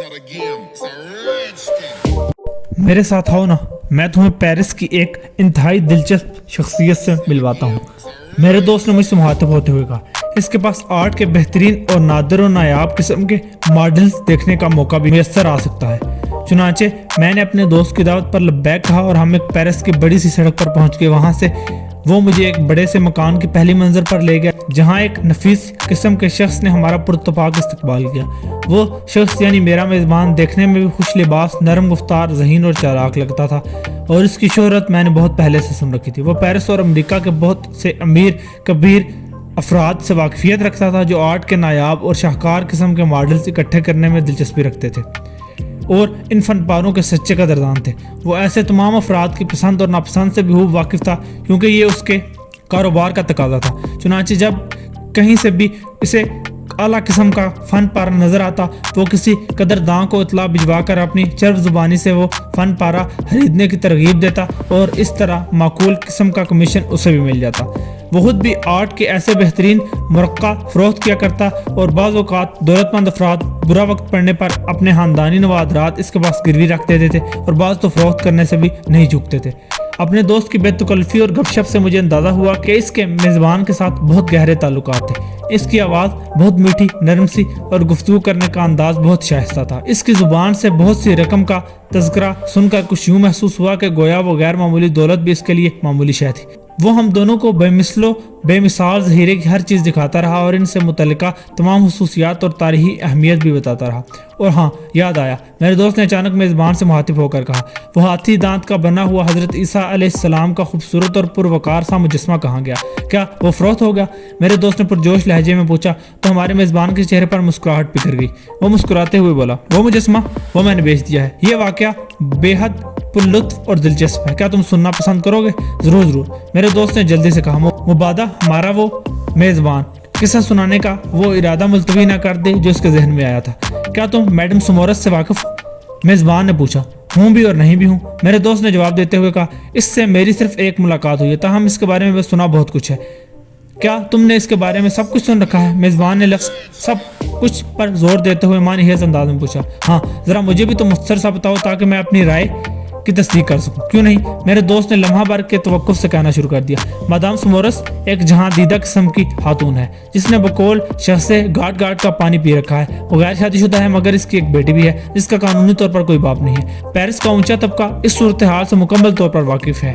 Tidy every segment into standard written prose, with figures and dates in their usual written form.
not a game, it's a rich thing. میرے ساتھ آؤ نا، میں تمہیں پیرس کی ایک انتہائی دلچسپ شخصیت سے ملواتا ہوں۔ میرے دوست نے مجھ سے مخاطب ہوتے ہوئے کہا، اس کے پاس آرٹ کے بہترین اور نادر و نایاب قسم کے ماڈلز دیکھنے کا موقع بھی میسر آ سکتا ہے۔ چنانچہ میں نے اپنے دوست کی دعوت پر لبیک کہا اور ہم ایک پیرس کی بڑی سی سڑک پر پہنچ گئے۔ وہاں سے وہ مجھے ایک بڑے سے مکان کی پہلی منزل پر لے گیا جہاں ایک نفیس قسم کے شخص نے ہمارا پرتپاک استقبال کیا۔ وہ شخص یعنی میرا میزبان دیکھنے میں بھی خوش لباس، نرم گفتار، ذہین اور چالاک لگتا تھا اور اس کی شہرت میں نے بہت پہلے سے سن رکھی تھی۔ وہ پیرس اور امریکہ کے بہت سے امیر کبیر افراد سے واقفیت رکھتا تھا جو آرٹ کے نایاب اور شاہکار قسم کے ماڈلز اکٹھے کرنے میں دلچسپی رکھتے تھے اور ان فن پاروں کے سچے قدردان تھے۔ وہ ایسے تمام افراد کی پسند اور ناپسند سے بخوب واقف تھا کیونکہ یہ اس کے کاروبار کا تقاضا تھا۔ چنانچہ جب کہیں سے بھی اسے اعلیٰ قسم کا فن پارہ نظر آتا وہ کسی قدردان کو اطلاع بھجوا کر اپنی چرب زبانی سے وہ فن پارہ خریدنے کی ترغیب دیتا اور اس طرح معقول قسم کا کمیشن اسے بھی مل جاتا۔ وہ خود بھی آرٹ کے ایسے بہترین مرقع فروخت کیا کرتا اور بعض اوقات دولت مند افراد برا وقت پڑنے پر اپنے خاندانی نوادرات اس کے پاس گروی رکھ دیتے تھے اور بعض تو فروخت کرنے سے بھی نہیں جھکتے تھے۔ اپنے دوست کی بے تکلفی اور گپ شپ سے مجھے اندازہ ہوا کہ اس کے میزبان کے ساتھ بہت گہرے تعلقات تھے۔ اس کی آواز بہت میٹھی، نرم سی اور گفتگو کرنے کا انداز بہت شائستہ تھا۔ اس کی زبان سے بہت سی رقم کا تذکرہ سن کر کچھ یوں محسوس ہوا کہ گویا وہ غیر معمولی دولت بھی اس کے لیے معمولی شے تھی۔ وہ ہم دونوں کو بے مثال ذخیرے کی ہر چیز دکھاتا رہا اور ان سے متعلقہ تمام خصوصیات اور تاریخی اہمیت بھی بتاتا رہا۔ اور ہاں، یاد آیا، میرے دوست نے اچانک میزبان سے مخاطب ہو کر کہا، وہ ہاتھی دانت کا بنا ہوا حضرت عیسیٰ علیہ السلام کا خوبصورت اور پروقار سا مجسمہ کہاں گیا؟ کیا وہ فروخت ہو گیا؟ میرے دوست نے پرجوش لہجے میں پوچھا تو ہمارے میزبان کے چہرے پر مسکراہٹ بکھر گئی۔ وہ مسکراتے ہوئے بولا، وہ مجسمہ وہ میں نے بیچ دیا ہے۔ یہ واقعہ بے حد پر لطف اور دلچسپ ہے، کیا تم سننا پسند کرو گے؟ ضرور۔ میرے دوست نے جلدی سے کہا، مبادہ ہمارا وہ میزبان قصہ سنانے کا وہ ارادہ ملتوی نہ کر دے جو اس کے ذہن میں آیا تھا۔ کیا تم میڈم سمورس سے واقف ہو؟ میزبان نے پوچھا۔ ہوں بھی اور نہیں بھی ہوں، میرے دوست نے جواب دیتے ہوئے کہا، اس سے میری صرف ایک ملاقات ہوئی ہے، تاہم اس کے بارے میں سنا بہت کچھ ہے۔ کیا تم نے اس کے بارے میں سب کچھ سن رکھا ہے؟ میزبان نے لفظ سب کچھ پر زور دیتے ہوئے معنی خیز انداز میں پوچھا۔ ہاں، ذرا مجھے بھی تو مختصر سا بتاؤ تاکہ میں اپنی رائے کی تصدیق کر سکوں۔ کیوں نہیں؟ میرے دوست نے لمحہ بھر کے توقف سے کہنا شروع کر دیا۔ مادام سمورس ایک جہاں دیدہ قسم کی خاتون ہے جس نے بقول شخص سے گاٹ گاٹ کا پانی پی رکھا ہے۔ وہ غیر شادی شدہ ہے مگر اس کی ایک بیٹی بھی ہے جس کا قانونی طور پر کوئی باپ نہیں ہے۔ پیرس کا اونچا طبقہ اس صورتحال سے مکمل طور پر واقف ہے۔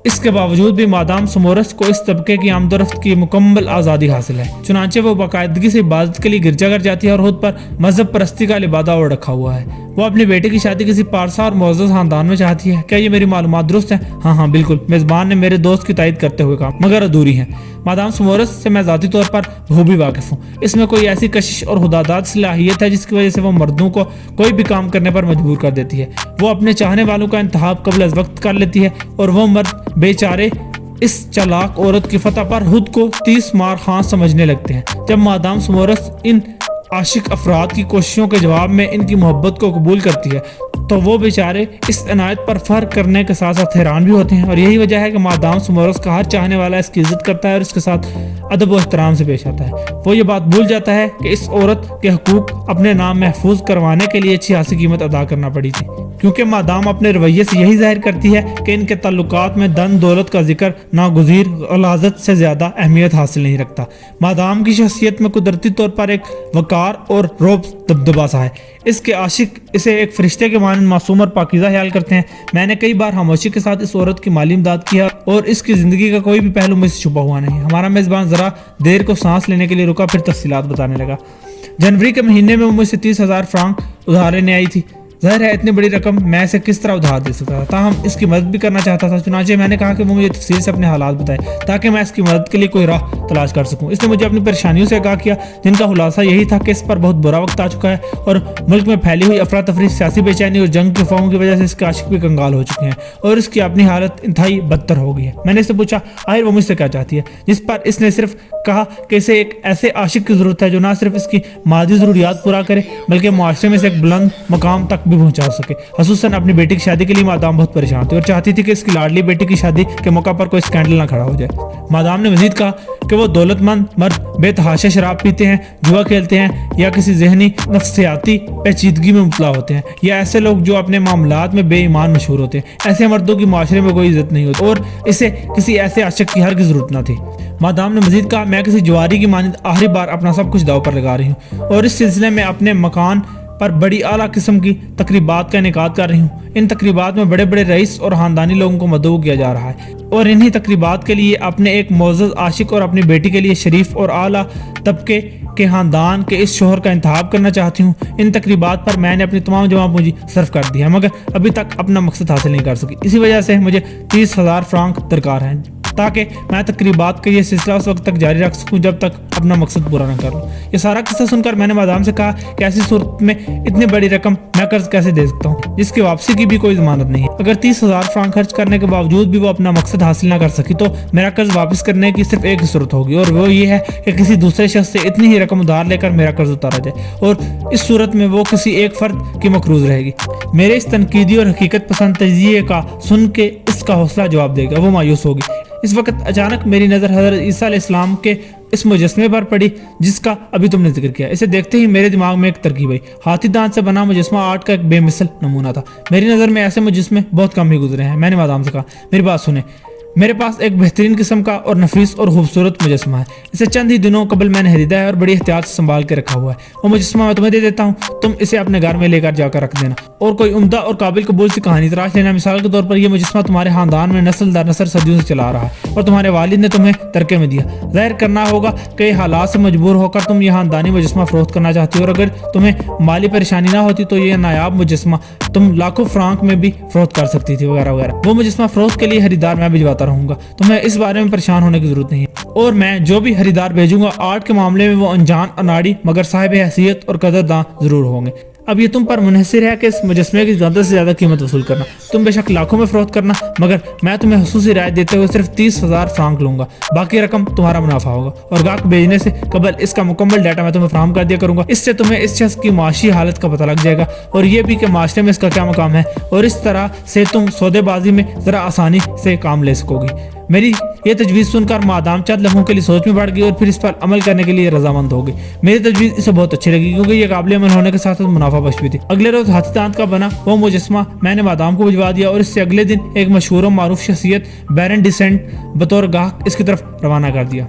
اس کے باوجود بھی مادام سمورس کو اس طبقے کی آمد و رفت کی مکمل آزادی حاصل ہے۔ چنانچہ وہ باقاعدگی سے عبادت کے لیے گرجا گھر جاتی ہے اور خود پر مذہب پرستی کا لبادہ اوڑھ رکھا ہوا ہے۔ وہ اپنی بیٹے کی شادی کسی پارسا اور معزز خاندان میں چاہتی ہے۔ کیا یہ میری معلومات درست ہیں؟ ہاں بالکل، میزبان نے میرے دوست کی تائید کرتے ہوئے کہا، مگر ادھوری ہیں۔ مادام سمورس سے میں ذاتی طور پر بخوبی واقف ہوں۔ اس میں کوئی ایسی کشش اور خداداد صلاحیت ہے جس کی وجہ سے وہ مردوں کو کوئی بھی کام کرنے پر مجبور کر دیتی ہے۔ وہ اپنے چاہنے والوں کا انتخاب قبل از وقت کر لیتی ہے اور وہ مرد بیچارے اس چالاک عورت کی فتح پر خود کو 30 مار خان سمجھنے لگتے ہیں۔ جب مادام سمورس ان عاشق افراد کی کوششوں کے جواب میں ان کی محبت کو قبول کرتی ہے تو وہ بیچارے اس عنایت پر فرق کرنے کے ساتھ ساتھ حیران بھی ہوتے ہیں، اور یہی وجہ ہے کہ مادام سمورس کا ہر چاہنے والا اس کی عزت کرتا ہے اور اس کے ساتھ ادب و احترام سے پیش آتا ہے۔ وہ یہ بات بھول جاتا ہے کہ اس عورت کے حقوق اپنے نام محفوظ کروانے کے لیے اچھی خاصی قیمت ادا کرنا پڑی تھی، کیونکہ مادام اپنے رویے سے یہی ظاہر کرتی ہے کہ ان کے تعلقات میں دن دولت کا ذکر ناگزیر غلاظت سے زیادہ اہمیت حاصل نہیں رکھتا۔ مادام کی شخصیت میں قدرتی طور پر ایک وقار اور روب دبدبا سا ہے۔ اس کے عاشق اسے ایک فرشتے کے مانند معصوم اور پاکیزہ خیال کرتے ہیں۔ میں نے کئی بار خاموشی کے ساتھ اس عورت کی مالی امداد کی ہے اور اس کی زندگی کا کوئی بھی پہلو مجھ سے چھپا ہوا نہیں۔ ہمارا میزبان ذرا دیر کو سانس لینے کے لیے رکا، پھر تفصیلات بتانے لگا۔ جنوری کے مہینے میں وہ مجھ سے 30,000 فرانک ادھار لینے آئی تھی۔ ظاہر ہے اتنی بڑی رقم میں اسے کس طرح ادھار دے سکتا تھا، تاہم اس کی مدد بھی کرنا چاہتا تھا۔ چنانچہ میں نے کہا کہ وہ مجھے تفصیل سے اپنے حالات بتائے تاکہ میں اس کی مدد کے لیے کوئی راہ تلاش کر سکوں۔ اس نے مجھے اپنی پریشانیوں سے آگاہ کیا جن کا خلاصہ یہی تھا کہ اس پر بہت برا وقت آ چکا ہے اور ملک میں پھیلی ہوئی افراتفری، سیاسی بے چینی اور جنگ کی افواہوں کی وجہ سے اس کے عاشق بھی کنگال ہو چکے ہیں اور اس کی اپنی حالت انتہائی بدتر ہو گئی ہے۔ میں نے اس سے پوچھا آخر وہ مجھ سے کیا چاہتی ہے، جس پر اس نے صرف کہا کہ اسے ایک ایسے عاشق کی ضرورت ہے جو نہ صرف اس کی مادی ضروریات پورا کرے بلکہ معاشرے میں سے ایک بلند مقام تک भी पहुंचा सके। खसूसन अपनी बेटी की शादी के लिए मादाम बहुत परेशान थी और चाहती थी कि इसकी लाडली बेटी की शादी के मौका पर कोई स्कैंडल ना खड़ा हो जाए। मादाम ने मजीद कहा कि वो दौलतमंद मर्द बेतहाशा शराब पीते हैं, जुआ खेलते हैं या किसी जहनी नफ्सियाती पेचीदगी में मुबतला होते हैं, या ऐसे लोग जो अपने मामलात में बेईमान मशहूर होते हैं। ऐसे मर्दों की माशरे में कोई इज्जत नहीं होती और इसे किसी ऐसे आशिक की हरगिज़ जरूरत न थी। मादाम ने मजीद कहा, मैं किसी जुआरी की मानद आखिरी बार अपना सब कुछ दाव पर लगा रही हूँ और इस सिलसिले में अपने मकान पर बड़ी आला किस्म की तकरीबात का इनेकाद कर रही हूँ। इन तकरीबात में बड़े बड़े रईस और ख़ानदानी लोगों को मदऊ किया जा रहा है और इन्हीं तकरीबात के लिए अपने एक मोअज़्ज़ज़ आशिक और अपनी बेटी के लिए शरीफ और आला तबके के ख़ानदान के इस शोहर का इंतखाब करना चाहती हूँ। इन तकरीबात पर मैंने अपनी तमाम जमा पूंजी सर्फ कर दी है मगर अभी तक अपना मकसद हासिल नहीं कर सकी। इसी वजह से मुझे 30,000 फ्रांक दरकार हैं ताकि मैं तकरीबात का ये सिलसिला उस वक्त तक जारी रख सकूं जब तक अपना मकसद पूरा न कर लूँ। ये सारा किस्सा सुनकर मैंने मादाम से कहा कि ऐसी सूरत में इतनी बड़ी रकम मैं कर्ज कैसे दे सकता हूँ जिसकी वापसी की भी कोई जमानत नहीं है। अगर 30,000 फ्रांक खर्च करने के बावजूद भी वो अपना मकसद हासिल न कर सकी तो मेरा कर्ज वापस करने की सिर्फ एक ही सूरत होगी और वो ये है कि किसी दूसरे शख्स से इतनी ही रकम उधार लेकर मेरा कर्ज उतारा जाए और इस सूरत में वो किसी एक फर्द की मकरूज रहेगी। मेरे इस तनकीदी और हकीकत पसंद तजिए का सुन के इसका हौसला जवाब देगा, वो मायूस होगी। इस वक्त अचानक मेरी नज़र हज़रत ईसा अलैहिस्सलाम के इस मुजस्मे पर पड़ी जिसका अभी तुमने जिक्र किया। इसे देखते ही मेरे दिमाग में एक तरकीब आई। हाथी दांत से बना मुजस्मा आर्ट का एक बेमिसल नमूना था। मेरी नज़र में ऐसे मुजस्मे बहुत कम ही गुजरे हैं। मैंने मादाम से कहा, मेरी बात सुने, मेरे पास एक बेहतरीन किस्म का और नफीस और खूबसूरत मुजस्मा है। इसे चंद ही दिनों कबल मैंने खरीदा है और बड़ी एहतियात से संभाल के रखा हुआ है। वो मुजस्मा मैं तुम्हें दे देता हूँ, तुम इसे अपने घर में लेकर जाकर रख देना और कोई उम्दा और काबिल कबूल सी कहानी तराश लेना। मिसाल के तौर पर यह मुजस्मा तुम्हारे खानदान में नस्ल दर नस्ल सदियों से चला रहा है और तुम्हारे वालिद ने तुम्हें तरके में दिया। जाहिर करना होगा कि हालात से मजबूर होकर तुम यह खानदानी मुजस्मा फरोख्त करना चाहती हो और अगर तुम्हें माली परेशानी ना होती तो यह नायाब मुजस्मा तुम लाखों फ्रांक में भी फरोख्त कर सकती थी वगैरह वगैरह। वो मुजस्मा फरोख्त के लिए खरीदार मैं भिजवाता रहूंगा, तुम्हें इस बारे में परेशान होने की जरूरत नहीं है और मैं जो भी खरीदार भेजूंगा आर्ट के मामले में वो अनजान अनाड़ी मगर साहिब हैसियत और कदरदान जरूर होंगे। अब ये तुम पर मुनहसिर है कि इस मुजस्मे की ज़्यादा से ज़्यादा कीमत वसूल करना। तुम बेशक लाखों में फरोख्त करना मगर मैं तुम्हें खसूसी राय देते हुए सिर्फ 30,000 फ्रांक लूंगा, बाकी रकम तुम्हारा मुनाफा होगा और गाहक भेजने से कबल इसका मुकम्मल डाटा मैं तुम्हें फराहम कर दिया करूंगा। इससे तुम्हें इस शख्स की माशी हालत का पता लग जाएगा और ये भी कि माशरे में इसका क्या मकाम है और इस तरह से तुम सौदेबाजी में ज़रा आसानी से काम ले सकोगी। मेरी ये तजवीज़ सुनकर मादाम चंद लम्हों के लिए सोच में बढ़ गई और फिर इस पर अमल करने के लिए रजामंद हो गई। मेरी तजवीज़ इसे बहुत अच्छी लगी क्योंकि ये काबिल अमल होने के साथ साथ मुनाफा बख्श भी थी। अगले रोज हाथी दांत का बना वो मुजस्मा मैंने मादाम को भिजवा दिया और इससे अगले दिन एक मशहूर और मारूफ शख्सियत बैरन डिसेंट बतौर गाहक इसकी तरफ रवाना कर दिया।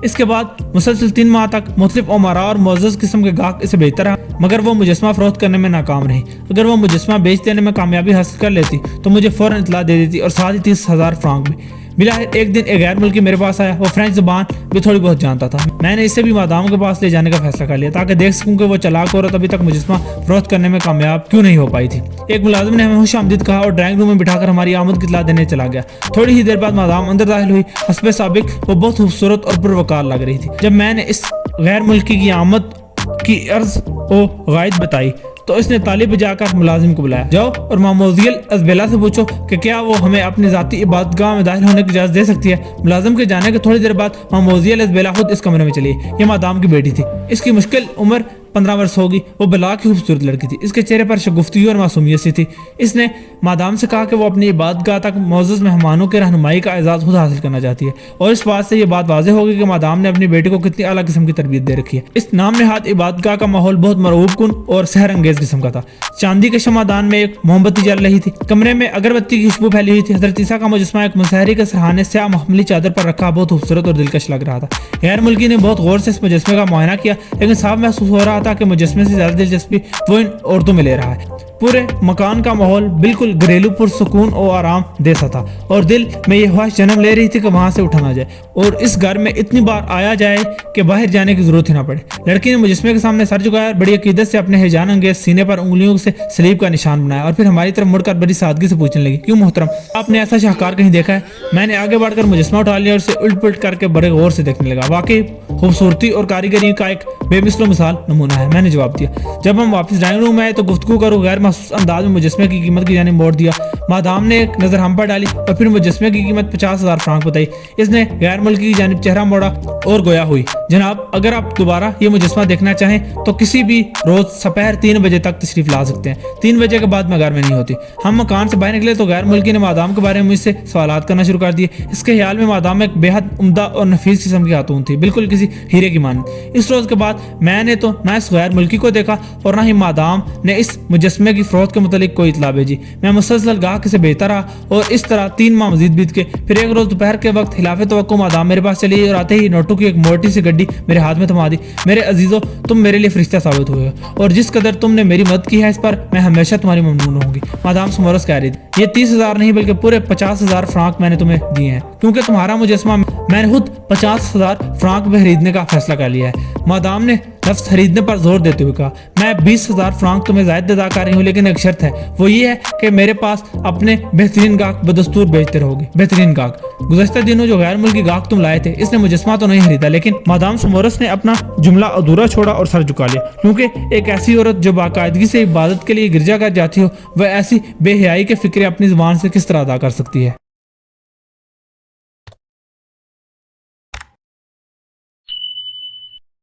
इसके बाद मुसलसल 3 माह तक मुख्तलिफ उमरा और मुअज़्ज़ज़ किस्म के गाहक इसे बेचता रहा मगर वो मुजस्मा फरोख्त करने में नाकाम रही। अगर वो मुजस्मा बेच देने में कामयाबी हासिल कर लेती तो मुझे फौरन इतला दे देती और साथ ही 30,000 फ्रांक भी। बिलाखिर एक दिन एक गैर मुल्की मेरे पास आया। वो फ्रेंच ज़बान भी थोड़ी बहुत जानता था। मैंने इसे भी मादाम के पास ले जाने का फैसला कर लिया ताकि देख सकूं कि वो चालाक औरत अभी तक मुजस्मा फरोख्त करने में कामयाब क्यों नहीं हो पाई थी। एक मुलाजिम ने हमें खुश आमदीद कहा और ड्राइंग रूम में बिठाकर हमारी आमद की इतला देने चला गया। थोड़ी ही देर बाद मादाम अंदर दाखिल हुई। हस्बे साबिक वो बहुत खूबसूरत और पुरवकार लग रही थी। जब मैंने इस गैर मुल्की की आमद की अर्ज को गायद बताई तो इसने ताली बजाकर मुलाजिम को बुलाया। जाओ और मामोजियल अजबेला से पूछो कि क्या वो हमें अपनी जाती इबादतगाह में दाखिल होने की इजाजत दे सकती है। मुलाजिम के जाने के थोड़ी देर बाद मामोजियल अजबेला खुद इस कमरे में चली। ये मादाम की बेटी थी। इसकी मुश्किल उम्र 15 वर्ष होगी। वो बला की खूबसूरत लड़की थी। इसके चेहरे पर शगुफ्ती और मासूमियत सी थी। इसने मादाम से कहा कि वो अपनी इबादतगाह तक मोअज़्ज़ज़ मेहमानों के रहनुमाई का एजाज़ खुद हासिल करना चाहती है और इस बात से ये बात वाज़ेह होगी कि मादाम ने अपनी बेटी को कितनी आला किस्म की तरबियत दे रखी है। इस नाम नेहाद इबादतगाह का माहौल बहुत मरऊब कुन और सहर अंगेज किस्म का था। चांदी के शमादान में एक मोमबत्ती जल रही थी। कमरे में अगरबत्ती की खुशबू फैली हुई थी। हज़रत ईसा का मुजस्मा एक मुसहरी के सरहाने स्याह महमली चादर पर रखा बहुत खूबसूरत और दिलकश लग रहा था। गैर मुल्की ने बहुत गौर से इस मुजस्मे का मुआयना किया लेकिन साफ महसूस हो रहा था कि मुजस्मे से ज़्यादा दिलचस्पी वो इन औरतों में ले रहा है। पूरे मकान का माहौल बिल्कुल घरेलू पुरसुकून और आराम देसा था और दिल में यह ख्वाहिश जन्म ले रही थी कि वहां से उठा ना जाए और इस घर में इतनी बार आया जाए कि बाहर जाने की जरूरत ही ना पड़े। लड़की ने मुजस्मे के सामने सर झुकाया और बड़ी अकीदत से अपने हिजान अंगेज सीने पर उंगलियों से सलीब का निशान बनाया और फिर हमारी तरफ मुड़कर बड़ी सादगी से पूछने लगी, क्यों मोहतरम, आपने ऐसा शाहकार कहीं देखा है? मैंने आगे बढ़कर मुजस्मा उठा लिया और उसे उल्ट पुलट करके बड़े गौर से देखने लगा। वाकई खूबसूरती और कारीगरी का एक बेमिसल मिसाल नमूना है। मैंने जवाब दिया। जब हम वापस ड्राइंग रूम में आए तो गुफ्तगू का रुख गैर महसूस अंदाज में मुजस्मे की कीमत की जानिब मोड़ दिया। मादाम ने एक नज़र हम पर डाली और फिर मुजस्मे की कीमत 50,000 फ्रांक बताई। इसने गैर मुल्की की जानिब चेहरा मोड़ा और गोया हुई, जनाब अगर आप दोबारा ये मुजस्मा देखना चाहें तो किसी भी रोज सपहर 3 बजे तक तशरीफ ला सकते हैं। 3 बजे के बाद मैं घर में नहीं होती। हम मकान से बाहर निकले तो गैर मुल्की ने मादाम के बारे में मुझसे सवालात करना शुरू कर दिए। इसके ख्याल में मादाम एक बेहद उम्दा और नफीस किस्म की खातून थी, बिल्कुल किसी हीरे की मानद। इस रोज के बाद मैंने तो ना इस गैर मुल्की को देखा और ना ही मादाम ने इस मुजस्मे की फरोख्त के मुतालिक कोई इतला भेजी। मैं मुसलसल गाहक से बेहतर रहा और इस तरह 3 माह मजीद बीत के फिर एक रोज दोपहर के वक्त खिलाफ तवक्को मादाम मेरे पास चली और आते ही नोटों की एक मोटी सी गड्डी मेरे हाथ में थमा दी। मेरे अजीजों, तुम मेरे लिए फरिश्ता साबित हुए और जिस कदर तुमने मेरी मदद की है इस पर मैं हमेशा तुम्हारी ममनून होंगी। मादाम सुमरस कह रही थी, ये 30,000 नहीं बल्कि पूरे 50,000 फ्रांक मैंने तुम्हें दिए हैं क्योंकि तुम्हारा मुजस्मा मैंने खुद 50,000 फ्रांक में खरीदने का फैसला कर लिया है। मादाम ने लफ्ज़ खरीदने पर जोर देते हुए कहा, मैं 20,000 फ्रांक तुम्हें ज़ायद अदा कर रही हूँ, लेकिन एक शर्त है, वो ये है कि मेरे पास अपने बेहतरीन गाहक बदस्तूर भेजते रहोगे। बेहतरीन गाहक? गुज़श्ता दिनों जो गैर मुल्की गाहक तुम लाए थे, इसने मुजस्मा तो नहीं खरीदा। लेकिन मादाम सुमोरस ने अपना जुमला अधूरा छोड़ा और सर झुका लिया, क्योंकि एक ऐसी औरत जो बाकायदगी से इबादत के लिए गिरजाघर जाती हो वह ऐसी बेहयाई के फिक्रे अपनी जुबान से किस तरह अदा कर सकती है।